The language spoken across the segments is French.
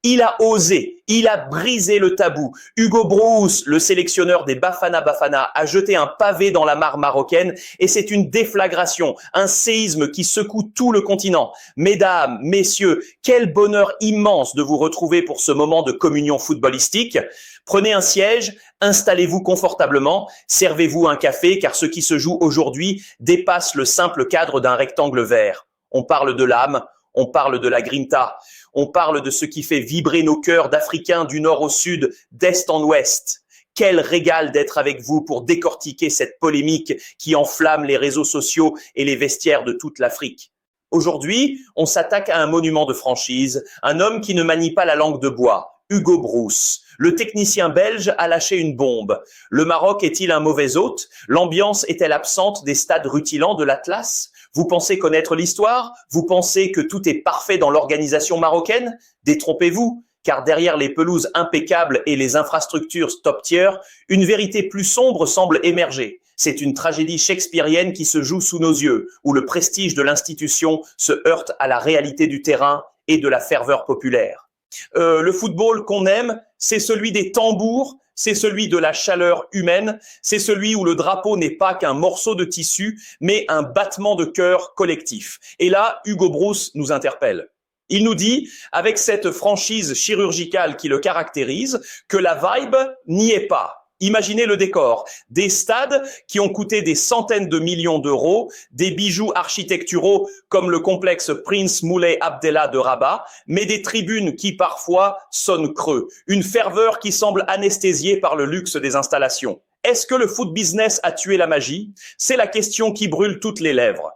Il a osé, il a brisé le tabou. Hugo Broos, le sélectionneur des Bafana Bafana, a jeté un pavé dans la mare marocaine et c'est une déflagration, un séisme qui secoue tout le continent. Mesdames, messieurs, quel bonheur immense de vous retrouver pour ce moment de communion footballistique. Prenez un siège, installez-vous confortablement, servez-vous un café car ce qui se joue aujourd'hui dépasse le simple cadre d'un rectangle vert. On parle de l'âme, on parle de la grinta, on parle de ce qui fait vibrer nos cœurs d'Africains du nord au sud, d'est en ouest. Quel régal d'être avec vous pour décortiquer cette polémique qui enflamme les réseaux sociaux et les vestiaires de toute l'Afrique. Aujourd'hui, on s'attaque à un monument de franchise, un homme qui ne manie pas la langue de bois, Hugo Broos. Le technicien belge a lâché une bombe. Le Maroc est-il un mauvais hôte? L'ambiance est-elle absente des stades rutilants de l'Atlas? Vous pensez connaître l'histoire? Vous pensez que tout est parfait dans l'organisation marocaine? Détrompez-vous, car derrière les pelouses impeccables et les infrastructures top tier, une vérité plus sombre semble émerger. C'est une tragédie shakespearienne qui se joue sous nos yeux, où le prestige de l'institution se heurte à la réalité du terrain et de la ferveur populaire. Le football qu'on aime, c'est celui des tambours, c'est celui de la chaleur humaine, c'est celui où le drapeau n'est pas qu'un morceau de tissu, mais un battement de cœur collectif. Et là, Hugo Broos nous interpelle. Il nous dit, avec cette franchise chirurgicale qui le caractérise, que la vibe n'y est pas. Imaginez le décor, des stades qui ont coûté des centaines de millions d'euros, des bijoux architecturaux comme le complexe Prince Moulay Abdellah de Rabat, mais des tribunes qui parfois sonnent creux, une ferveur qui semble anesthésiée par le luxe des installations. Est-ce que le foot business a tué la magie? C'est la question qui brûle toutes les lèvres.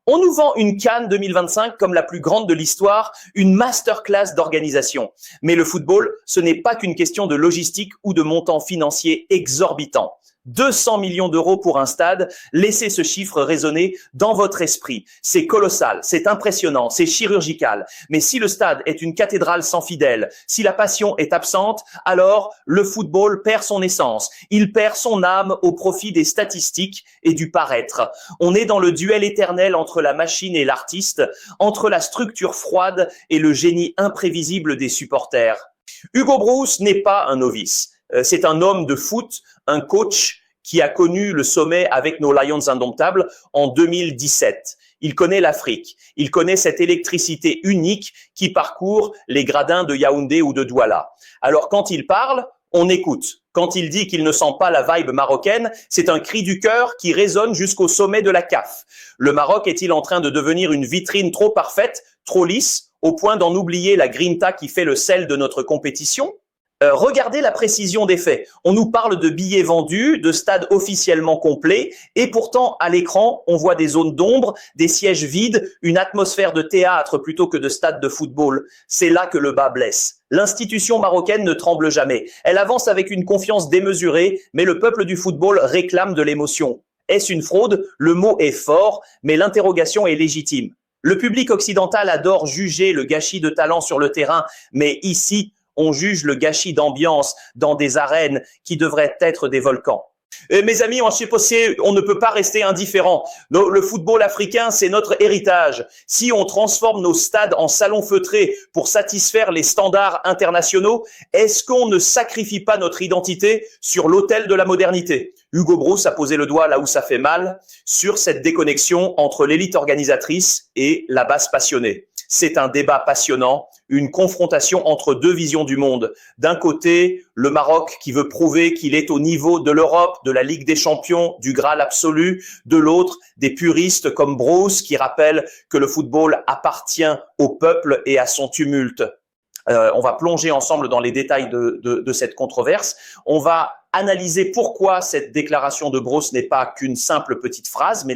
On nous vend une CAN 2025 comme la plus grande de l'histoire, une masterclass d'organisation. Mais le football, ce n'est pas qu'une question de logistique ou de montants financiers exorbitants. 200 millions d'euros pour un stade, laissez ce chiffre résonner dans votre esprit. C'est colossal, c'est impressionnant, c'est chirurgical. Mais si le stade est une cathédrale sans fidèles, si la passion est absente, alors le football perd son essence. Il perd son âme au profit des statistiques et du paraître. On est dans le duel éternel entre la machine et l'artiste, entre la structure froide et le génie imprévisible des supporters. Hugo Broos n'est pas un novice. C'est un homme de foot, un coach qui a connu le sommet avec nos Lions indomptables en 2017. Il connaît l'Afrique, il connaît cette électricité unique qui parcourt les gradins de Yaoundé ou de Douala. Alors quand il parle, on écoute. Quand il dit qu'il ne sent pas la vibe marocaine, c'est un cri du cœur qui résonne jusqu'au sommet de la CAF. Le Maroc est-il en train de devenir une vitrine trop parfaite, trop lisse, au point d'en oublier la grinta qui fait le sel de notre compétition? Regardez la précision des faits. On nous parle de billets vendus, de stades officiellement complets, et pourtant, à l'écran, on voit des zones d'ombre, des sièges vides, une atmosphère de théâtre plutôt que de stade de football. C'est là que le bas blesse. L'institution marocaine ne tremble jamais. Elle avance avec une confiance démesurée, mais le peuple du football réclame de l'émotion. Est-ce une fraude? Le mot est fort, mais l'interrogation est légitime. Le public occidental adore juger le gâchis de talent sur le terrain, mais ici, on juge le gâchis d'ambiance dans des arènes qui devraient être des volcans. Mes amis, on ne peut pas rester indifférent. Le football africain, c'est notre héritage. Si on transforme nos stades en salons feutrés pour satisfaire les standards internationaux, est-ce qu'on ne sacrifie pas notre identité sur l'autel de la modernité? Hugo Broos a posé le doigt là où ça fait mal, sur cette déconnexion entre l'élite organisatrice et la base passionnée. C'est un débat passionnant, une confrontation entre deux visions du monde. D'un côté, le Maroc qui veut prouver qu'il est au niveau de l'Europe, de la Ligue des Champions, du Graal absolu. De l'autre, des puristes comme Broos qui rappellent que le football appartient au peuple et à son tumulte. On va plonger ensemble dans les détails de cette controverse. On va analyser pourquoi cette déclaration de Broos n'est pas qu'une simple petite phrase, mais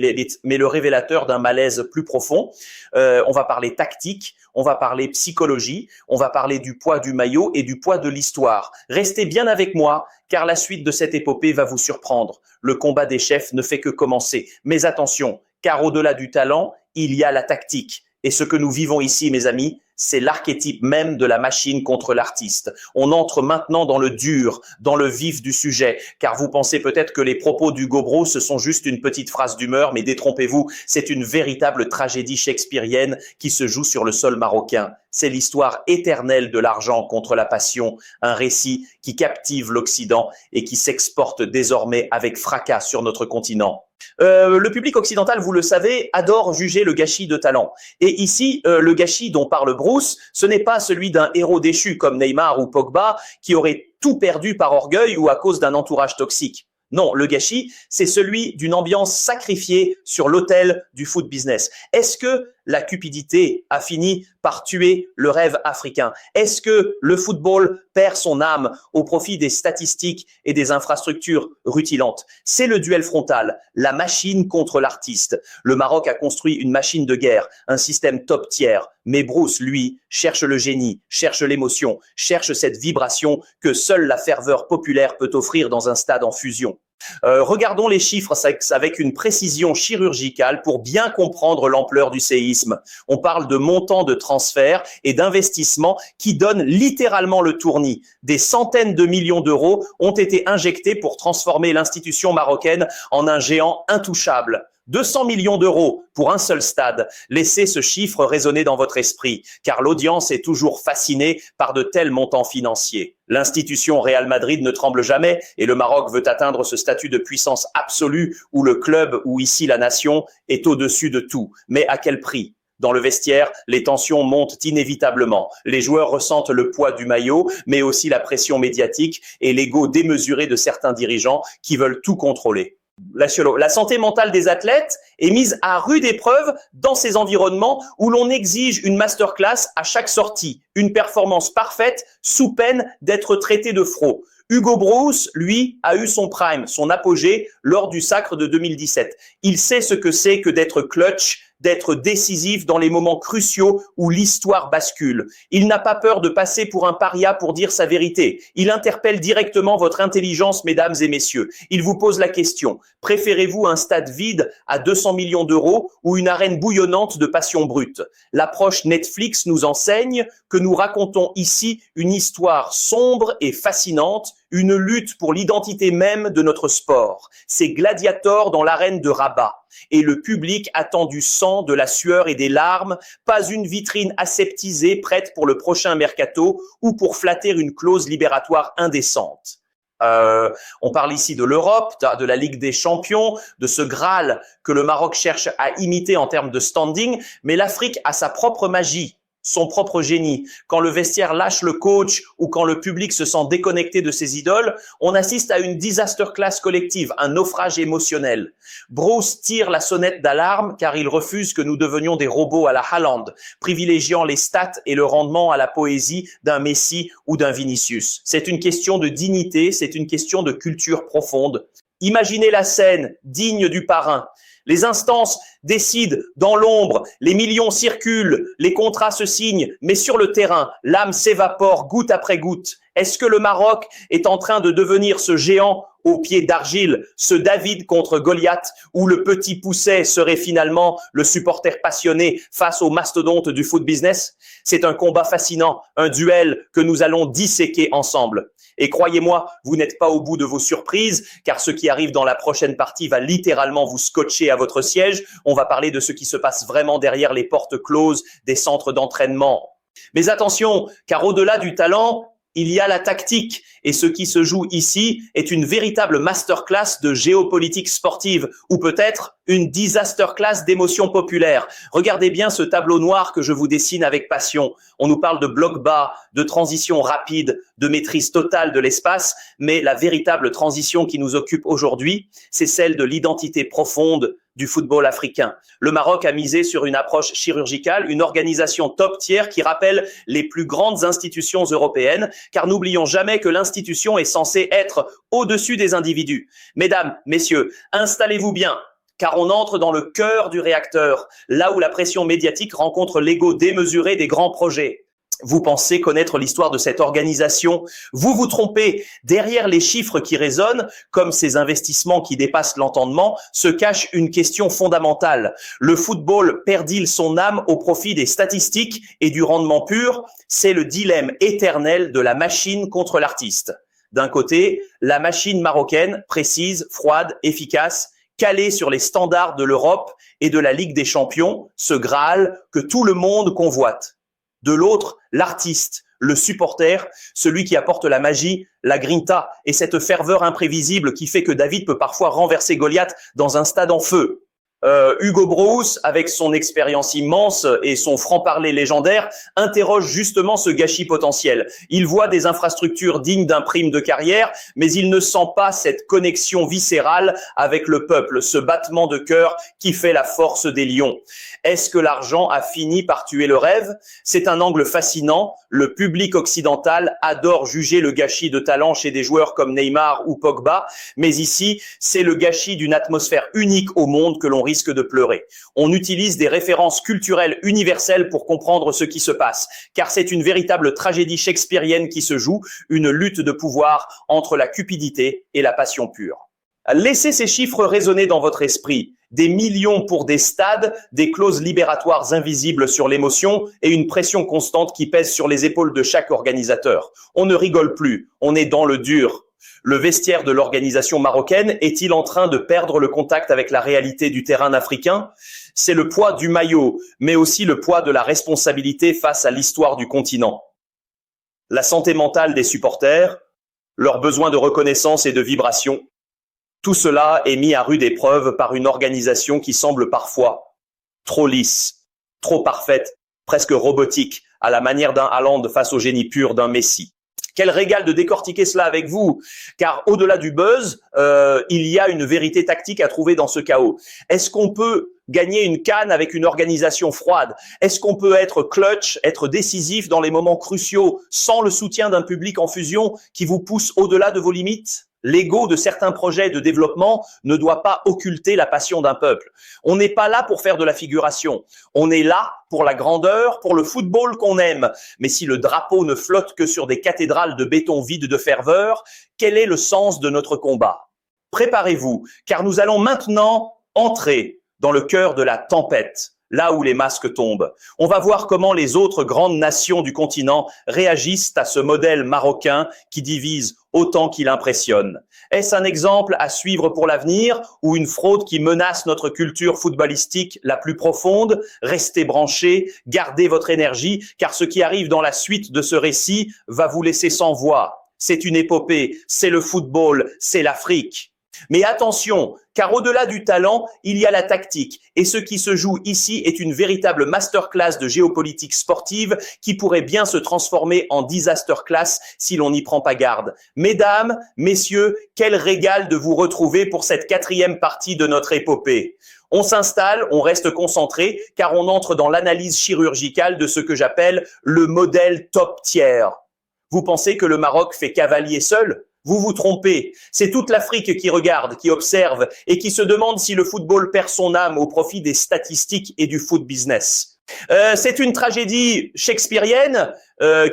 le révélateur d'un malaise plus profond. On va parler tactique, on va parler psychologie, on va parler du poids du maillot et du poids de l'histoire. Restez bien avec moi, car la suite de cette épopée va vous surprendre. Le combat des chefs ne fait que commencer. Mais attention, car au-delà du talent, il y a la tactique. Et ce que nous vivons ici, mes amis, c'est l'archétype même de la machine contre l'artiste. On entre maintenant dans le dur, dans le vif du sujet, car vous pensez peut-être que les propos d'Hugo Broos, ce sont juste une petite phrase d'humeur, mais détrompez-vous, c'est une véritable tragédie shakespearienne qui se joue sur le sol marocain. c'est l'histoire éternelle de l'argent contre la passion, un récit qui captive l'Occident et qui s'exporte désormais avec fracas sur notre continent. Le public occidental, vous le savez, adore juger le gâchis de talent. Et ici, le gâchis dont parle Bruce, ce n'est pas celui d'un héros déchu comme Neymar ou Pogba qui aurait tout perdu par orgueil ou à cause d'un entourage toxique. Non, le gâchis, c'est celui d'une ambiance sacrifiée sur l'autel du foot business. Est-ce que la cupidité a fini par tuer le rêve africain? Est-ce que le football perd son âme au profit des statistiques et des infrastructures rutilantes? C'est le duel frontal, la machine contre l'artiste. Le Maroc a construit une machine de guerre, un système top tiers. Mais Bruce, lui, cherche le génie, cherche l'émotion, cherche cette vibration que seule la ferveur populaire peut offrir dans un stade en fusion. Regardons les chiffres avec une précision chirurgicale pour bien comprendre l'ampleur du séisme. On parle de montants de transferts et d'investissements qui donnent littéralement le tournis. Des centaines de millions d'euros ont été injectés pour transformer l'institution marocaine en un géant intouchable. 200 millions d'euros pour un seul stade. Laissez ce chiffre résonner dans votre esprit, car l'audience est toujours fascinée par de tels montants financiers. L'institution Real Madrid ne tremble jamais et le Maroc veut atteindre ce statut de puissance absolue où le club, ou ici la nation, est au-dessus de tout. Mais à quel prix ? Dans le vestiaire, les tensions montent inévitablement. Les joueurs ressentent le poids du maillot, mais aussi la pression médiatique et l'ego démesuré de certains dirigeants qui veulent tout contrôler. La santé mentale des athlètes est mise à rude épreuve dans ces environnements où l'on exige une masterclass à chaque sortie, une performance parfaite sous peine d'être traité de fraude. Hugo Broos, lui, a eu son prime, son apogée lors du Sacre de 2017. Il sait ce que c'est que d'être clutch, d'être décisif dans les moments cruciaux où l'histoire bascule. Il n'a pas peur de passer pour un paria pour dire sa vérité. Il interpelle directement votre intelligence, mesdames et messieurs. Il vous pose la question, préférez-vous un stade vide à 200 millions d'euros ou une arène bouillonnante de passion brute? L'approche Netflix nous enseigne que nous racontons ici une histoire sombre et fascinante, une lutte pour l'identité même de notre sport. C'est Gladiator dans l'arène de Rabat. Et le public attend du sang, de la sueur et des larmes, pas une vitrine aseptisée prête pour le prochain mercato ou pour flatter une clause libératoire indécente. On parle ici de l'Europe, de la Ligue des Champions, de ce Graal que le Maroc cherche à imiter en termes de standing, mais l'Afrique a sa propre magie, son propre génie. Quand le vestiaire lâche le coach ou quand le public se sent déconnecté de ses idoles, on assiste à une disaster class collective, un naufrage émotionnel. Bruce tire la sonnette d'alarme car il refuse que nous devenions des robots à la Haaland, privilégiant les stats et le rendement à la poésie d'un Messi ou d'un Vinicius. C'est une question de dignité, c'est une question de culture profonde. Imaginez la scène digne du parrain. Les instances décident dans l'ombre, les millions circulent, les contrats se signent, mais sur le terrain, l'âme s'évapore goutte après goutte. Est-ce que le Maroc est en train de devenir ce géant aux pieds d'argile, ce David contre Goliath, où le petit pousset serait finalement le supporter passionné face au mastodonte du foot business? C'est un combat fascinant, un duel que nous allons disséquer ensemble. Et croyez-moi, vous n'êtes pas au bout de vos surprises, car ce qui arrive dans la prochaine partie va littéralement vous scotcher à votre siège. On va parler de ce qui se passe vraiment derrière les portes closes des centres d'entraînement. Mais attention, car au-delà du talent, il y a la tactique. Et ce qui se joue ici est une véritable masterclass de géopolitique sportive, ou peut-être une disaster class d'émotions populaires. Regardez bien ce tableau noir que je vous dessine avec passion. On nous parle de bloc bas, de transition rapide, de maîtrise totale de l'espace, mais la véritable transition qui nous occupe aujourd'hui, c'est celle de l'identité profonde du football africain. Le Maroc a misé sur une approche chirurgicale, une organisation top tiers qui rappelle les plus grandes institutions européennes, car n'oublions jamais que l'institution est censée être au-dessus des individus. Mesdames, messieurs, installez-vous bien, car on entre dans le cœur du réacteur, là où la pression médiatique rencontre l'ego démesuré des grands projets. Vous pensez connaître l'histoire de cette organisation? Vous vous trompez. Derrière les chiffres qui résonnent, comme ces investissements qui dépassent l'entendement, se cache une question fondamentale. Le football perd-il son âme au profit des statistiques et du rendement pur? C'est le dilemme éternel de la machine contre l'artiste. D'un côté, la machine marocaine, précise, froide, efficace, calée sur les standards de l'Europe et de la Ligue des Champions, ce Graal que tout le monde convoite. De l'autre, l'artiste, le supporter, celui qui apporte la magie, la grinta et cette ferveur imprévisible qui fait que David peut parfois renverser Goliath dans un stade en feu. Hugo Broos, avec son expérience immense et son franc-parler légendaire, interroge justement ce gâchis potentiel. Il voit des infrastructures dignes d'un prime de carrière, mais il ne sent pas cette connexion viscérale avec le peuple, ce battement de cœur qui fait la force des lions. Est-ce que l'argent a fini par tuer le rêve? C'est un angle fascinant. Le public occidental adore juger le gâchis de talent chez des joueurs comme Neymar ou Pogba, mais ici, c'est le gâchis d'une atmosphère unique au monde que l'on risque de pleurer. On utilise des références culturelles universelles pour comprendre ce qui se passe, car c'est une véritable tragédie shakespearienne qui se joue, une lutte de pouvoir entre la cupidité et la passion pure. Laissez ces chiffres résonner dans votre esprit. Des millions pour des stades, des clauses libératoires invisibles sur l'émotion et une pression constante qui pèse sur les épaules de chaque organisateur. On ne rigole plus, on est dans le dur. Le vestiaire de l'organisation marocaine est-il en train de perdre le contact avec la réalité du terrain africain? C'est le poids du maillot, mais aussi le poids de la responsabilité face à l'histoire du continent. La santé mentale des supporters, leurs besoins de reconnaissance et de vibration, tout cela est mis à rude épreuve par une organisation qui semble parfois trop lisse, trop parfaite, presque robotique, à la manière d'un Haaland face au génie pur d'un Messi. Quel régal de décortiquer cela avec vous, car au-delà du buzz, il y a une vérité tactique à trouver dans ce chaos. Est-ce qu'on peut gagner une CAN avec une organisation froide? Est-ce qu'on peut être clutch, être décisif dans les moments cruciaux sans le soutien d'un public en fusion qui vous pousse au-delà de vos limites? L'ego de certains projets de développement ne doit pas occulter la passion d'un peuple. On n'est pas là pour faire de la figuration. On est là pour la grandeur, pour le football qu'on aime. Mais si le drapeau ne flotte que sur des cathédrales de béton vides de ferveur, quel est le sens de notre combat? Préparez-vous, car nous allons maintenant entrer dans le cœur de la tempête, là où les masques tombent. On va voir comment les autres grandes nations du continent réagissent à ce modèle marocain qui divise autant qu'il impressionne. Est-ce un exemple à suivre pour l'avenir ou une fraude qui menace notre culture footballistique la plus profonde? Restez branchés, gardez votre énergie, car ce qui arrive dans la suite de ce récit va vous laisser sans voix. C'est une épopée, c'est le football, c'est l'Afrique. Mais attention, car au-delà du talent, il y a la tactique. Et ce qui se joue ici est une véritable masterclass de géopolitique sportive qui pourrait bien se transformer en disaster class si l'on n'y prend pas garde. Mesdames, messieurs, quel régal de vous retrouver pour cette 4e partie de notre épopée. On s'installe, on reste concentré, car on entre dans l'analyse chirurgicale de ce que j'appelle le modèle top tier. Vous pensez que le Maroc fait cavalier seul ? Vous vous trompez. C'est toute l'Afrique qui regarde, qui observe et qui se demande si le football perd son âme au profit des statistiques et du foot business. C'est une tragédie shakespearienne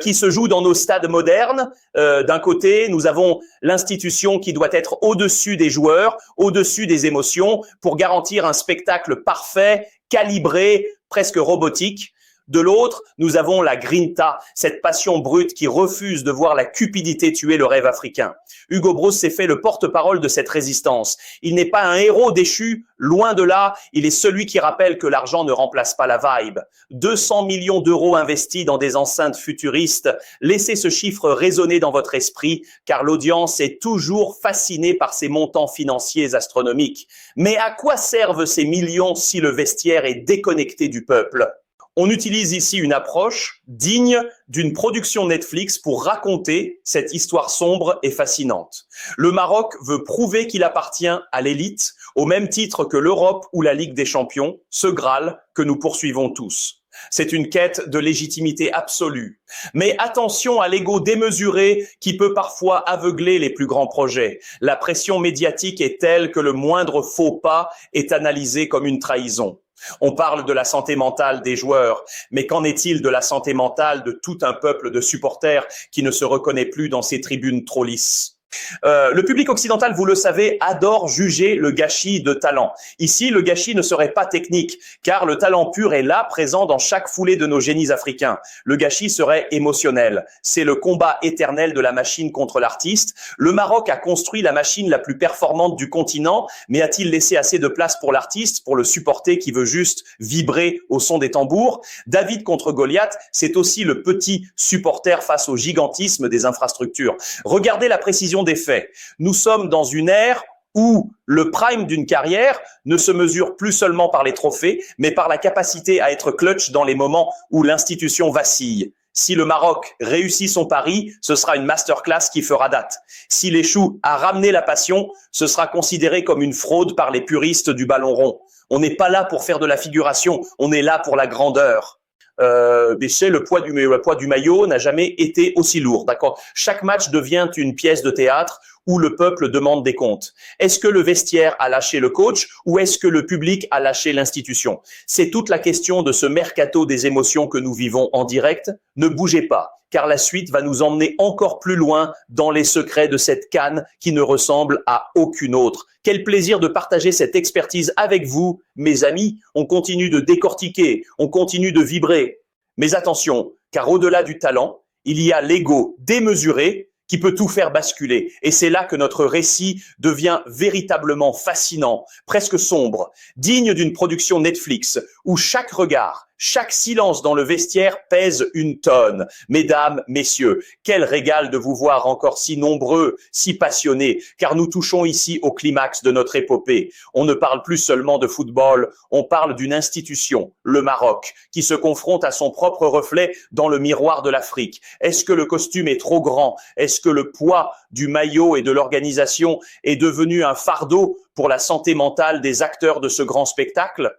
qui se joue dans nos stades modernes. D'un côté, nous avons l'institution qui doit être au-dessus des joueurs, au-dessus des émotions, pour garantir un spectacle parfait, calibré, presque robotique. De l'autre, nous avons la grinta, cette passion brute qui refuse de voir la cupidité tuer le rêve africain. Hugo Broos s'est fait le porte-parole de cette résistance. Il n'est pas un héros déchu, loin de là, il est celui qui rappelle que l'argent ne remplace pas la vibe. 200 millions d'euros investis dans des enceintes futuristes, laissez ce chiffre résonner dans votre esprit, car l'audience est toujours fascinée par ces montants financiers astronomiques. Mais à quoi servent ces millions si le vestiaire est déconnecté du peuple ? On utilise ici une approche digne d'une production Netflix pour raconter cette histoire sombre et fascinante. Le Maroc veut prouver qu'il appartient à l'élite, au même titre que l'Europe ou la Ligue des Champions, ce Graal que nous poursuivons tous. C'est une quête de légitimité absolue. Mais attention à l'ego démesuré qui peut parfois aveugler les plus grands projets. La pression médiatique est telle que le moindre faux pas est analysé comme une trahison. On parle de la santé mentale des joueurs, mais qu'en est-il de la santé mentale de tout un peuple de supporters qui ne se reconnaît plus dans ces tribunes trop lisses? Le public occidental, vous le savez, adore juger le gâchis de talent. Ici, le gâchis ne serait pas technique, car le talent pur est là, présent dans chaque foulée de nos génies africains. Le gâchis serait émotionnel. C'est le combat éternel de la machine contre l'artiste. Le Maroc a construit la machine la plus performante du continent, mais a-t-il laissé assez de place pour l'artiste, pour le supporter qui veut juste vibrer au son des tambours? David contre Goliath, c'est aussi le petit supporter face au gigantisme des infrastructures. Regardez la précision des faits. Nous sommes dans une ère où le prime d'une carrière ne se mesure plus seulement par les trophées, mais par la capacité à être clutch dans les moments où l'institution vacille. Si le Maroc réussit son pari, ce sera une masterclass qui fera date. S'il échoue à ramener la passion, ce sera considéré comme une fraude par les puristes du ballon rond. On n'est pas là pour faire de la figuration, on est là pour la grandeur. Le poids du maillot n'a jamais été aussi lourd. D'accord. Chaque match devient une pièce de théâtre où le peuple demande des comptes. Est-ce que le vestiaire a lâché le coach ou est-ce que le public a lâché l'institution? C'est toute la question de ce mercato des émotions que nous vivons en direct. Ne bougez pas, car la suite va nous emmener encore plus loin dans les secrets de cette CAN qui ne ressemble à aucune autre. Quel plaisir de partager cette expertise avec vous, mes amis. On continue de décortiquer, on continue de vibrer. Mais attention, car au-delà du talent, il y a l'ego démesuré qui peut tout faire basculer. Et c'est là que notre récit devient véritablement fascinant, presque sombre, digne d'une production Netflix, où chaque regard, chaque silence dans le vestiaire pèse une tonne. Mesdames, messieurs, quel régal de vous voir encore si nombreux, si passionnés, car nous touchons ici au climax de notre épopée. On ne parle plus seulement de football, on parle d'une institution, le Maroc, qui se confronte à son propre reflet dans le miroir de l'Afrique. Est-ce que le costume est trop grand? Est-ce que le poids du maillot et de l'organisation est devenu un fardeau pour la santé mentale des acteurs de ce grand spectacle?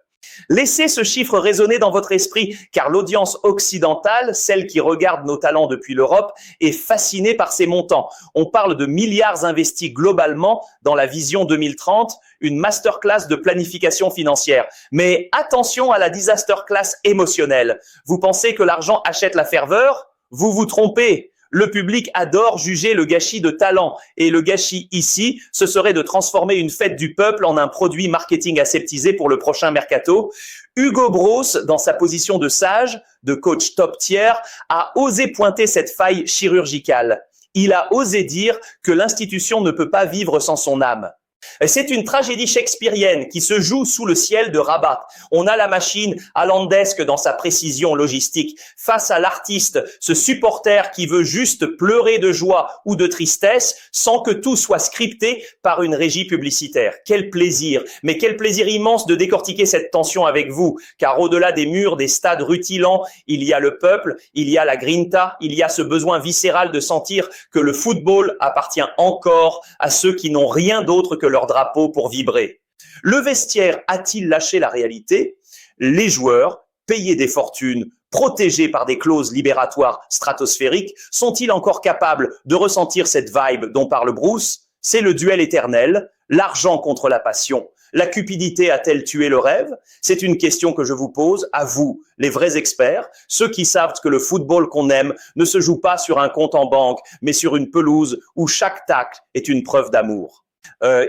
Laissez ce chiffre résonner dans votre esprit, car l'audience occidentale, celle qui regarde nos talents depuis l'Europe, est fascinée par ces montants. On parle de milliards investis globalement dans la vision 2030, une masterclass de planification financière. Mais attention à la disaster class émotionnelle. Vous pensez que l'argent achète la ferveur? Vous vous trompez. Le public adore juger le gâchis de talent. Et le gâchis ici, ce serait de transformer une fête du peuple en un produit marketing aseptisé pour le prochain mercato. Hugo Broos, dans sa position de sage, de coach top tier, a osé pointer cette faille chirurgicale. Il a osé dire que l'institution ne peut pas vivre sans son âme. C'est une tragédie shakespearienne qui se joue sous le ciel de Rabat. On a la machine hollandaise dans sa précision logistique face à l'artiste, ce supporter qui veut juste pleurer de joie ou de tristesse sans que tout soit scripté par une régie publicitaire. Quel plaisir, mais quel plaisir immense de décortiquer cette tension avec vous, car au-delà des murs, des stades rutilants, il y a le peuple, il y a la grinta, il y a ce besoin viscéral de sentir que le football appartient encore à ceux qui n'ont rien d'autre que leur drapeau pour vibrer. Le vestiaire a-t-il lâché la réalité? Les joueurs, payés des fortunes, protégés par des clauses libératoires stratosphériques, sont-ils encore capables de ressentir cette vibe dont parle Bruce? C'est le duel éternel, l'argent contre la passion. La cupidité a-t-elle tué le rêve? C'est une question que je vous pose à vous, les vrais experts, ceux qui savent que le football qu'on aime ne se joue pas sur un compte en banque, mais sur une pelouse où chaque tacle est une preuve d'amour.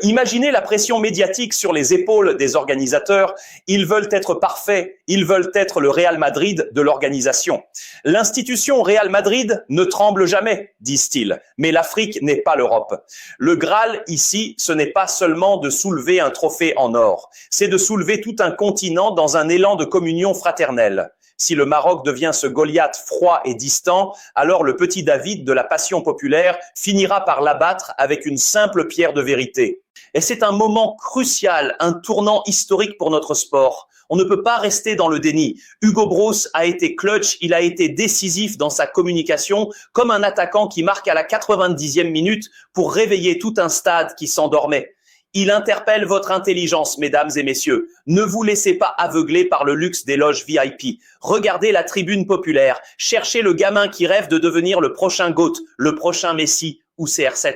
Imaginez la pression médiatique sur les épaules des organisateurs. Ils veulent être parfaits, ils veulent être le Real Madrid de l'organisation. L'institution Real Madrid ne tremble jamais, disent-ils, mais l'Afrique n'est pas l'Europe. Le Graal ici, ce n'est pas seulement de soulever un trophée en or, c'est de soulever tout un continent dans un élan de communion fraternelle. Si le Maroc devient ce Goliath froid et distant, alors le petit David de la passion populaire finira par l'abattre avec une simple pierre de vérité. Et c'est un moment crucial, un tournant historique pour notre sport. On ne peut pas rester dans le déni. Hugo Broos a été clutch, il a été décisif dans sa communication, comme un attaquant qui marque à la 90e minute pour réveiller tout un stade qui s'endormait. Il interpelle votre intelligence, mesdames et messieurs. Ne vous laissez pas aveugler par le luxe des loges VIP. Regardez la tribune populaire. Cherchez le gamin qui rêve de devenir le prochain GOAT, le prochain Messi ou CR7.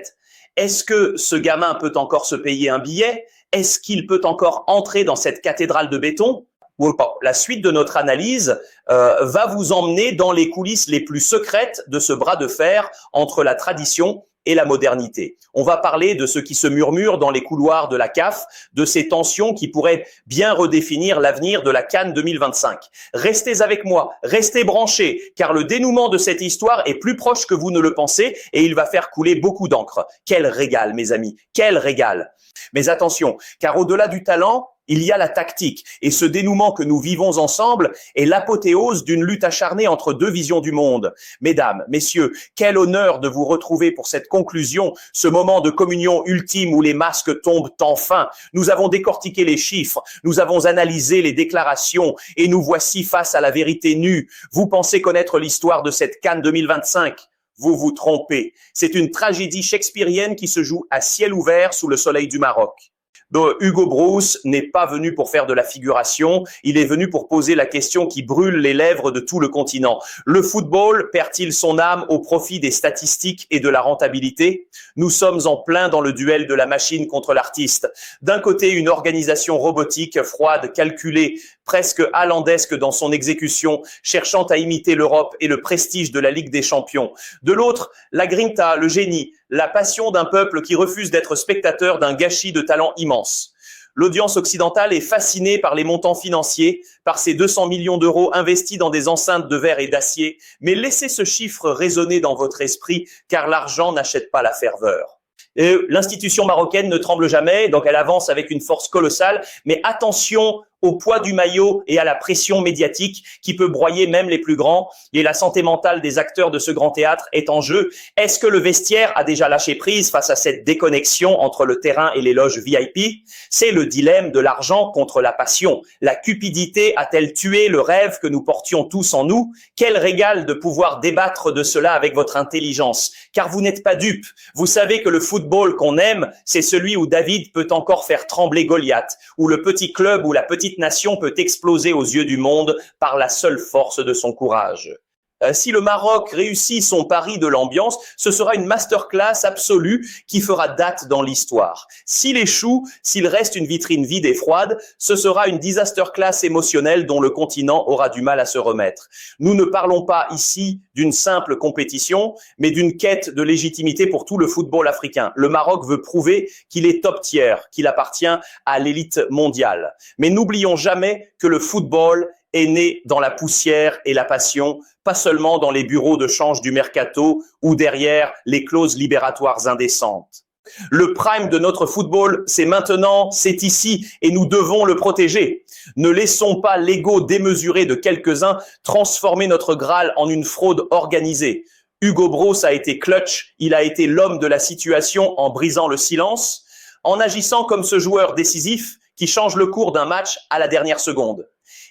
Est-ce que ce gamin peut encore se payer un billet? Est-ce qu'il peut encore entrer dans cette cathédrale de béton? La suite de notre analyse va vous emmener dans les coulisses les plus secrètes de ce bras de fer entre la tradition et la modernité. On va parler de ce qui se murmure dans les couloirs de la CAF, de ces tensions qui pourraient bien redéfinir l'avenir de la CAN 2025. Restez avec moi, restez branchés, car le dénouement de cette histoire est plus proche que vous ne le pensez et il va faire couler beaucoup d'encre. Quel régal, mes amis, quel régal! Mais attention, car au-delà du talent, il y a la tactique. Et ce dénouement que nous vivons ensemble est l'apothéose d'une lutte acharnée entre deux visions du monde. Mesdames, messieurs, quel honneur de vous retrouver pour cette conclusion, ce moment de communion ultime où les masques tombent enfin. Nous avons décortiqué les chiffres, nous avons analysé les déclarations et nous voici face à la vérité nue. Vous pensez connaître l'histoire de cette CAN 2025 ? Vous vous trompez. C'est une tragédie shakespearienne qui se joue à ciel ouvert sous le soleil du Maroc. Donc, Hugo Broos n'est pas venu pour faire de la figuration, il est venu pour poser la question qui brûle les lèvres de tout le continent. Le football perd-il son âme au profit des statistiques et de la rentabilité? Nous sommes en plein dans le duel de la machine contre l'artiste. D'un côté, une organisation robotique, froide, calculée, presque hollandesque dans son exécution, cherchant à imiter l'Europe et le prestige de la Ligue des Champions. De l'autre, la grinta, le génie, la passion d'un peuple qui refuse d'être spectateur d'un gâchis de talent immense. L'audience occidentale est fascinée par les montants financiers, par ces 200 millions d'euros investis dans des enceintes de verre et d'acier, mais laissez ce chiffre résonner dans votre esprit, car l'argent n'achète pas la ferveur. L'institution marocaine ne tremble jamais, donc elle avance avec une force colossale, mais attention au poids du maillot et à la pression médiatique qui peut broyer même les plus grands, et la santé mentale des acteurs de ce grand théâtre est en jeu. Est-ce que le vestiaire a déjà lâché prise face à cette déconnexion entre le terrain et les loges VIP? C'est le dilemme de l'argent contre la passion. La cupidité a-t-elle tué le rêve que nous portions tous en nous? Quel régal de pouvoir débattre de cela avec votre intelligence, car vous n'êtes pas dupes. Vous savez que le football qu'on aime, c'est celui où David peut encore faire trembler Goliath, où le petit club ou la petite nation peut exploser aux yeux du monde par la seule force de son courage. Si le Maroc réussit son pari de l'ambiance, ce sera une masterclass absolue qui fera date dans l'histoire. S'il échoue, s'il reste une vitrine vide et froide, ce sera une disaster class émotionnelle dont le continent aura du mal à se remettre. Nous ne parlons pas ici d'une simple compétition, mais d'une quête de légitimité pour tout le football africain. Le Maroc veut prouver qu'il est top tier, qu'il appartient à l'élite mondiale. Mais n'oublions jamais que le football est né dans la poussière et la passion, pas seulement dans les bureaux de change du mercato ou derrière les clauses libératoires indécentes. Le prime de notre football, c'est maintenant, c'est ici, et nous devons le protéger. Ne laissons pas l'ego démesuré de quelques-uns transformer notre Graal en une fraude organisée. Hugo Broos a été clutch, il a été l'homme de la situation en brisant le silence, en agissant comme ce joueur décisif qui change le cours d'un match à la dernière seconde.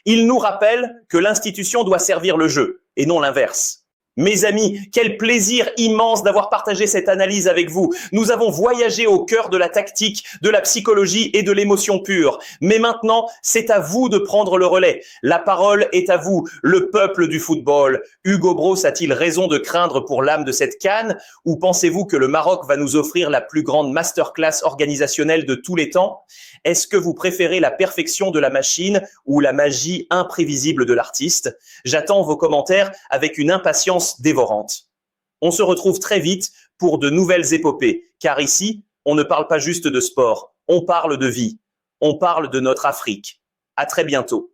Il nous rappelle que l'institution doit servir le jeu et non l'inverse. Mes amis, quel plaisir immense d'avoir partagé cette analyse avec vous. Nous avons voyagé au cœur de la tactique, de la psychologie et de l'émotion pure. Mais maintenant, c'est à vous de prendre le relais. La parole est à vous, le peuple du football. Hugo Broos a-t-il raison de craindre pour l'âme de cette CAN? Ou pensez-vous que le Maroc va nous offrir la plus grande masterclass organisationnelle de tous les temps? Est-ce que vous préférez la perfection de la machine ou la magie imprévisible de l'artiste? J'attends vos commentaires avec une impatience dévorante. On se retrouve très vite pour de nouvelles épopées, car ici, on ne parle pas juste de sport, on parle de vie, on parle de notre Afrique. À très bientôt.